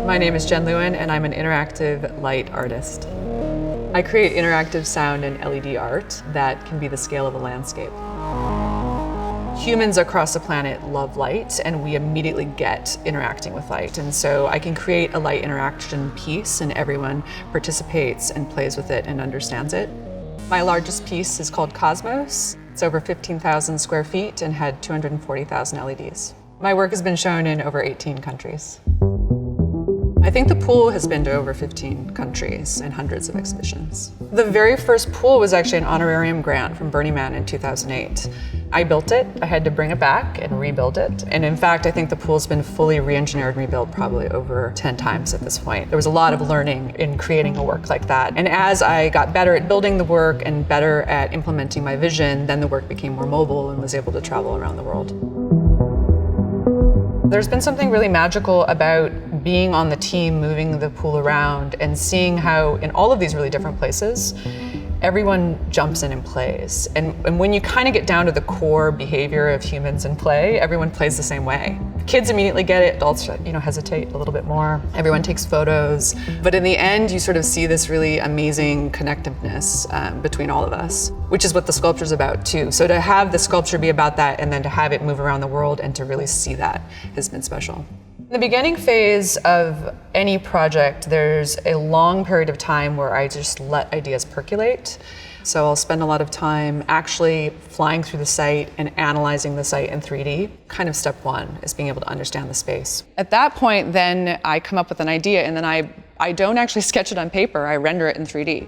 My name is Jen Lewin, and I'm an interactive light artist. I create interactive sound and LED art that can be the scale of a landscape. Humans across the planet love light, and we immediately get interacting with light. And so I can create a light interaction piece, and everyone participates and plays with it and understands it. My largest piece is called Cosmos. It's over 15,000 square feet and had 240,000 LEDs. My work has been shown in over 18 countries. I think the pool has been to over 15 countries and hundreds of exhibitions. The very first pool was actually an honorarium grant from Burning Man in 2008. I built it, I had to bring it back and rebuild it. And in fact, I think the pool's been fully re-engineered and rebuilt probably over 10 times at this point. There was a lot of learning in creating a work like that. And as I got better at building the work and better at implementing my vision, then the work became more mobile and was able to travel around the world. There's been something really magical about being on the team, moving the pool around, and seeing how in all of these really different places, everyone jumps in and plays. And when you kind of get down to the core behavior of humans in play, everyone plays the same way. Kids immediately get it, adults hesitate a little bit more. Everyone takes photos. But in the end, you sort of see this really amazing connectiveness between all of us, which is what the sculpture's about too. So to have the sculpture be about that and then to have it move around the world and to really see that has been special. In the beginning phase of any project, there's a long period of time where I just let ideas percolate. So I'll spend a lot of time actually flying through the site and analyzing the site in 3D. Kind of step one is being able to understand the space. At that point, then I come up with an idea, and then I don't actually sketch it on paper, I render it in 3D.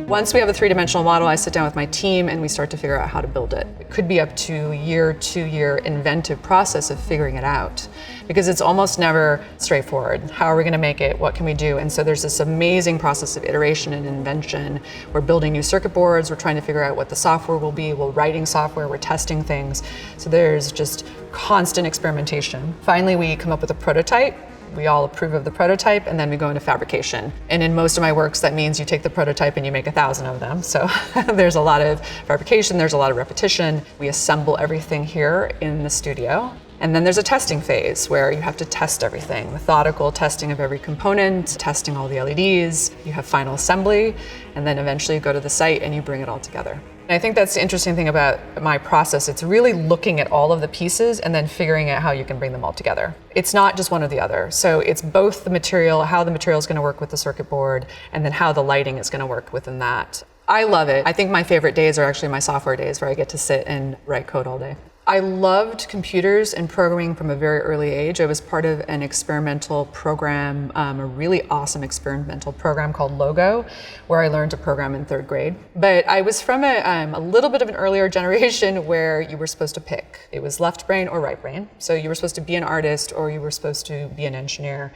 Once we have a three-dimensional model, I sit down with my team and we start to figure out how to build it. It could be up to a year, 2-year inventive process of figuring it out, because it's almost never straightforward. How are we going to make it? What can we do? And so there's this amazing process of iteration and invention. We're building new circuit boards. We're trying to figure out what the software will be. We're writing software. We're testing things. So there's just constant experimentation. Finally, we come up with a prototype. We all approve of the prototype, and then we go into fabrication. And in most of my works, that means you take the prototype and you make 1,000 of them. So there's a lot of fabrication, there's a lot of repetition. We assemble everything here in the studio. And then there's a testing phase where you have to test everything, methodical testing of every component, testing all the LEDs. You have final assembly, and then eventually you go to the site and you bring it all together. And I think that's the interesting thing about my process. It's really looking at all of the pieces and then figuring out how you can bring them all together. It's not just one or the other. So it's both the material, how the material is going to work with the circuit board, and then how the lighting is going to work within that. I love it. I think my favorite days are actually my software days where I get to sit and write code all day. I loved computers and programming from a very early age. I was part of an experimental program, a really awesome experimental program called Logo, where I learned to program in 3rd grade. But I was from a little bit of an earlier generation where you were supposed to pick. It was left brain or right brain. So you were supposed to be an artist or you were supposed to be an engineer.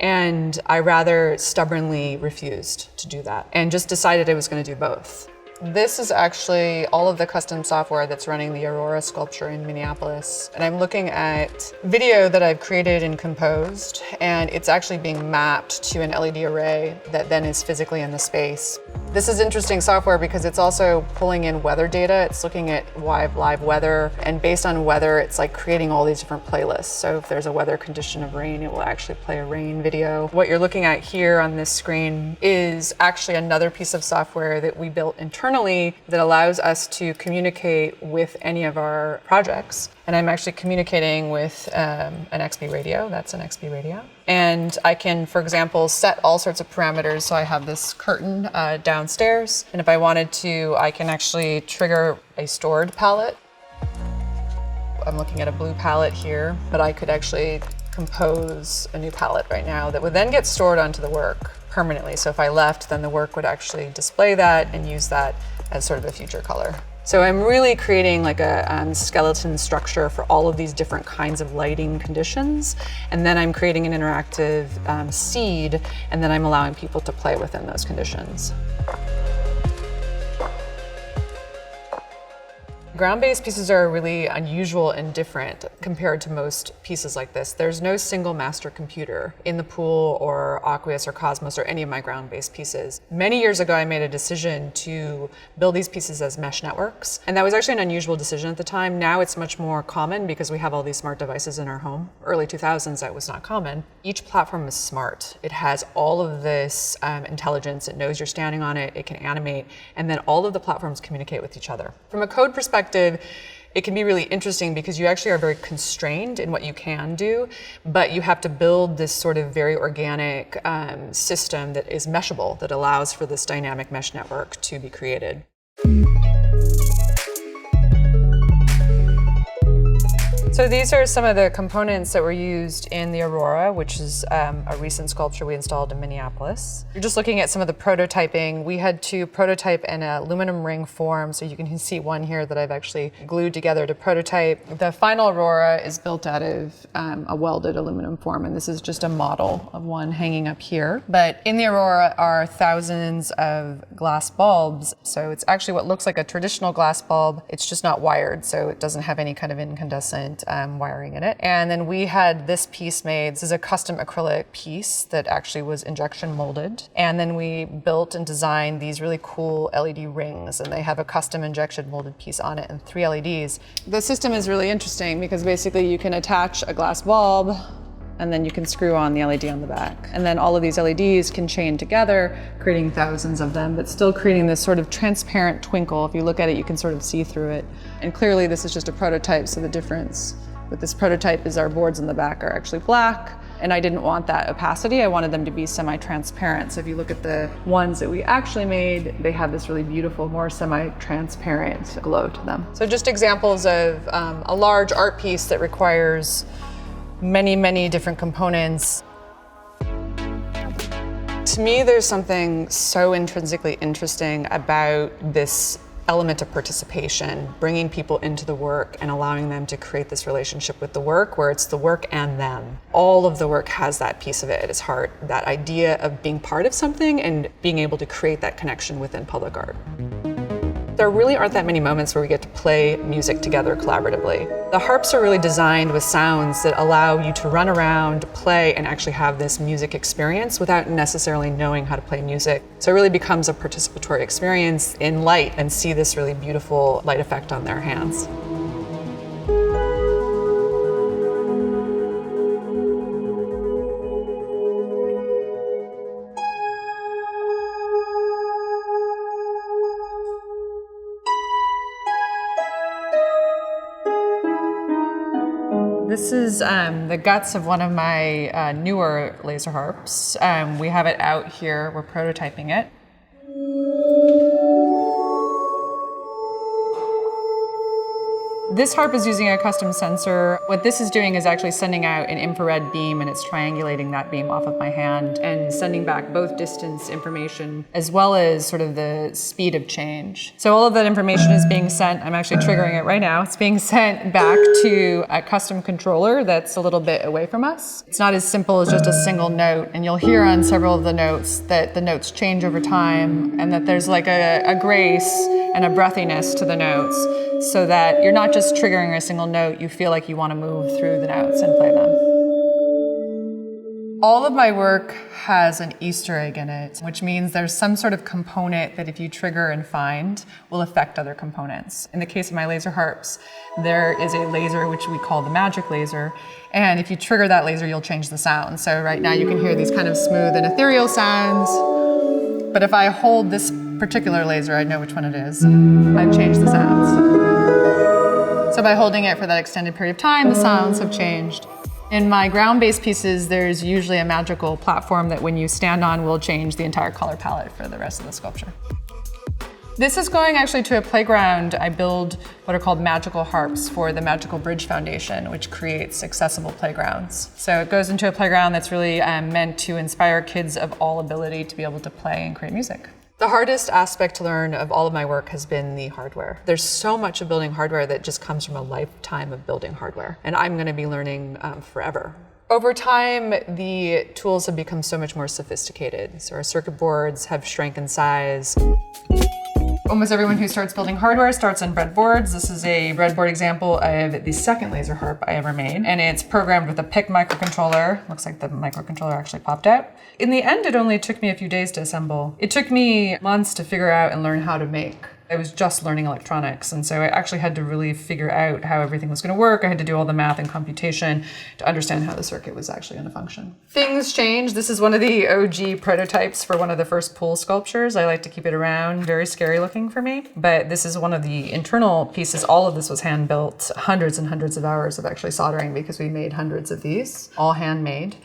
And I rather stubbornly refused to do that and just decided I was going to do both. This is actually all of the custom software that's running the Aurora sculpture in Minneapolis. And I'm looking at video that I've created and composed, and it's actually being mapped to an LED array that then is physically in the space. This is interesting software because it's also pulling in weather data. It's looking at live weather, and based on weather, it's like creating all these different playlists. So if there's a weather condition of rain, it will actually play a rain video. What you're looking at here on this screen is actually another piece of software that we built internally that allows us to communicate with any of our projects. And I'm actually communicating with an XP radio. That's an XP radio. And I can, for example, set all sorts of parameters. So I have this curtain downstairs. And if I wanted to, I can actually trigger a stored palette. I'm looking at a blue palette here, but I could actually compose a new palette right now that would then get stored onto the work permanently. So if I left, then the work would actually display that and use that as sort of a future color. So I'm really creating like a skeleton structure for all of these different kinds of lighting conditions. And then I'm creating an interactive seed, and then I'm allowing people to play within those conditions. Ground-based pieces are really unusual and different compared to most pieces like this. There's no single master computer in the Pool or Aqueous or Cosmos or any of my ground-based pieces. Many years ago, I made a decision to build these pieces as mesh networks, and that was actually an unusual decision at the time. Now it's much more common because we have all these smart devices in our home. Early 2000s, that was not common. Each platform is smart. It has all of this intelligence. It knows you're standing on it. It can animate, and then all of the platforms communicate with each other. From a code perspective, it can be really interesting because you actually are very constrained in what you can do, but you have to build this sort of very organic system that is meshable, that allows for this dynamic mesh network to be created. So these are some of the components that were used in the Aurora, which is a recent sculpture we installed in Minneapolis. You're just looking at some of the prototyping. We had to prototype in an aluminum ring form, so you can see one here that I've actually glued together to prototype. The final Aurora is built out of a welded aluminum form, and this is just a model of one hanging up here. But in the Aurora are thousands of glass bulbs, so it's actually what looks like a traditional glass bulb. It's just not wired, so it doesn't have any kind of incandescent wiring in it. And then we had this piece made. This is a custom acrylic piece that actually was injection molded. And then we built and designed these really cool LED rings, and they have a custom injection molded piece on it and 3 LEDs. The system is really interesting because basically you can attach a glass bulb and then you can screw on the LED on the back. And then all of these LEDs can chain together, creating thousands of them, but still creating this sort of transparent twinkle. If you look at it, you can sort of see through it. And clearly this is just a prototype, so the difference with this prototype is our boards in the back are actually black, and I didn't want that opacity. I wanted them to be semi-transparent. So if you look at the ones that we actually made, they have this really beautiful, more semi-transparent glow to them. So just examples of a large art piece that requires many, many different components. To me, there's something so intrinsically interesting about this element of participation, bringing people into the work and allowing them to create this relationship with the work where it's the work and them. All of the work has that piece of it at its heart, that idea of being part of something and being able to create that connection within public art. There really aren't that many moments where we get to play music together collaboratively. The harps are really designed with sounds that allow you to run around, play, and actually have this music experience without necessarily knowing how to play music. So it really becomes a participatory experience in light and see this really beautiful light effect on their hands. This is the guts of one of my newer laser harps. We have it out here, we're prototyping it. This harp is using a custom sensor. What this is doing is actually sending out an infrared beam, and it's triangulating that beam off of my hand and sending back both distance information as well as sort of the speed of change. So all of that information is being sent, I'm actually triggering it right now, it's being sent back to a custom controller that's a little bit away from us. It's not as simple as just a single note, and you'll hear on several of the notes that the notes change over time and that there's like a grace and a breathiness to the notes, so that you're not just triggering a single note, you feel like you want to move through the notes and play them. All of my work has an Easter egg in it, which means there's some sort of component that if you trigger and find will affect other components. In the case of my laser harps, there is a laser which we call the magic laser, and if you trigger that laser, you'll change the sound. So right now you can hear these kind of smooth and ethereal sounds, but if I hold this particular laser, I know which one it is. I've changed the sounds. So by holding it for that extended period of time, the sounds have changed. In my ground-based pieces, there's usually a magical platform that when you stand on will change the entire color palette for the rest of the sculpture. This is going actually to a playground. I build what are called magical harps for the Magical Bridge Foundation, which creates accessible playgrounds. So it goes into a playground that's really meant to inspire kids of all ability to be able to play and create music. The hardest aspect to learn of all of my work has been the hardware. There's so much of building hardware that just comes from a lifetime of building hardware, and I'm going to be learning forever. Over time, the tools have become so much more sophisticated. So our circuit boards have shrank in size. Almost everyone who starts building hardware starts on breadboards. This is a breadboard example of the second laser harp I ever made, and it's programmed with a PIC microcontroller. Looks like the microcontroller actually popped out. In the end, it only took me a few days to assemble. It took me months to figure out and learn how to make. I was just learning electronics, and so I actually had to really figure out how everything was going to work. I had to do all the math and computation to understand how the circuit was actually going to function. Things change. This is one of the OG prototypes for one of the first pool sculptures. I like to keep it around. Very scary looking for me, but this is one of the internal pieces. All of this was hand built, hundreds and hundreds of hours of actually soldering because we made hundreds of these, all handmade.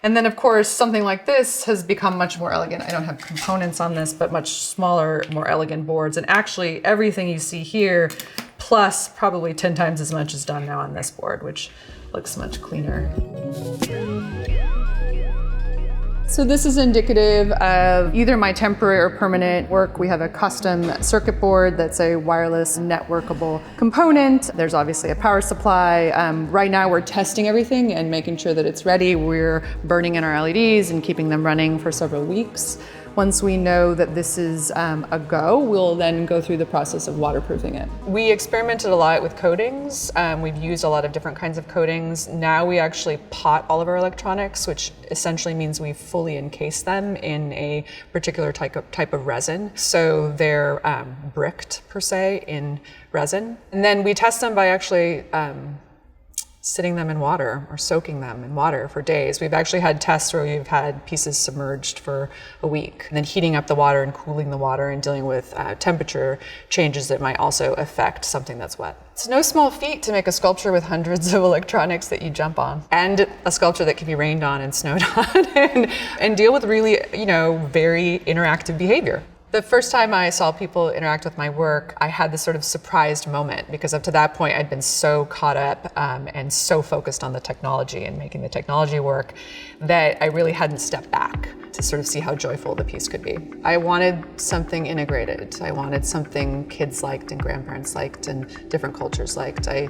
And then, of course, something like this has become much more elegant. I don't have components on this, but much smaller, more elegant boards. And actually, everything you see here, plus probably 10 times as much is done now on this board, which looks much cleaner. So this is indicative of either my temporary or permanent work. We have a custom circuit board that's a wireless networkable component. There's obviously a power supply. Right now we're testing everything and making sure that it's ready. We're burning in our LEDs and keeping them running for several weeks. Once we know that this is a go, we'll then go through the process of waterproofing it. We experimented a lot with coatings. We've used a lot of different kinds of coatings. Now we actually pot all of our electronics, which essentially means we fully encase them in a particular type of resin. So they're bricked, per se, in resin. And then we test them by actually sitting them in water or soaking them in water for days. We've actually had tests where we've had pieces submerged for a week, and then heating up the water and cooling the water and dealing with temperature changes that might also affect something that's wet. It's no small feat to make a sculpture with hundreds of electronics that you jump on, and a sculpture that can be rained on and snowed on and deal with really, very interactive behavior. The first time I saw people interact with my work, I had this sort of surprised moment because up to that point I'd been so caught up and so focused on the technology and making the technology work that I really hadn't stepped back to sort of see how joyful the piece could be. I wanted something integrated. I wanted something kids liked and grandparents liked and different cultures liked. I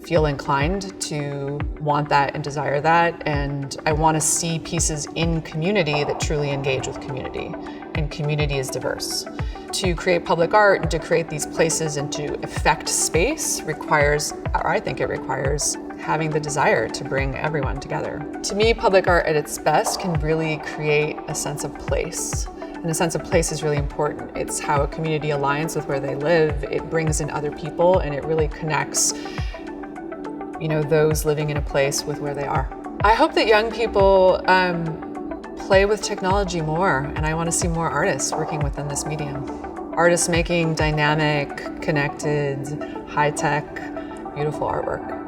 feel inclined to want that and desire that, and I want to see pieces in community that truly engage with community, and community is diverse. To create public art and to create these places and to affect space requires, or I think it requires, having the desire to bring everyone together. To me, public art at its best can really create a sense of place. And a sense of place is really important. It's how a community aligns with where they live. It brings in other people and it really connects those living in a place with where they are. I hope that young people play with technology more, and I want to see more artists working within this medium. Artists making dynamic, connected, high-tech, beautiful artwork.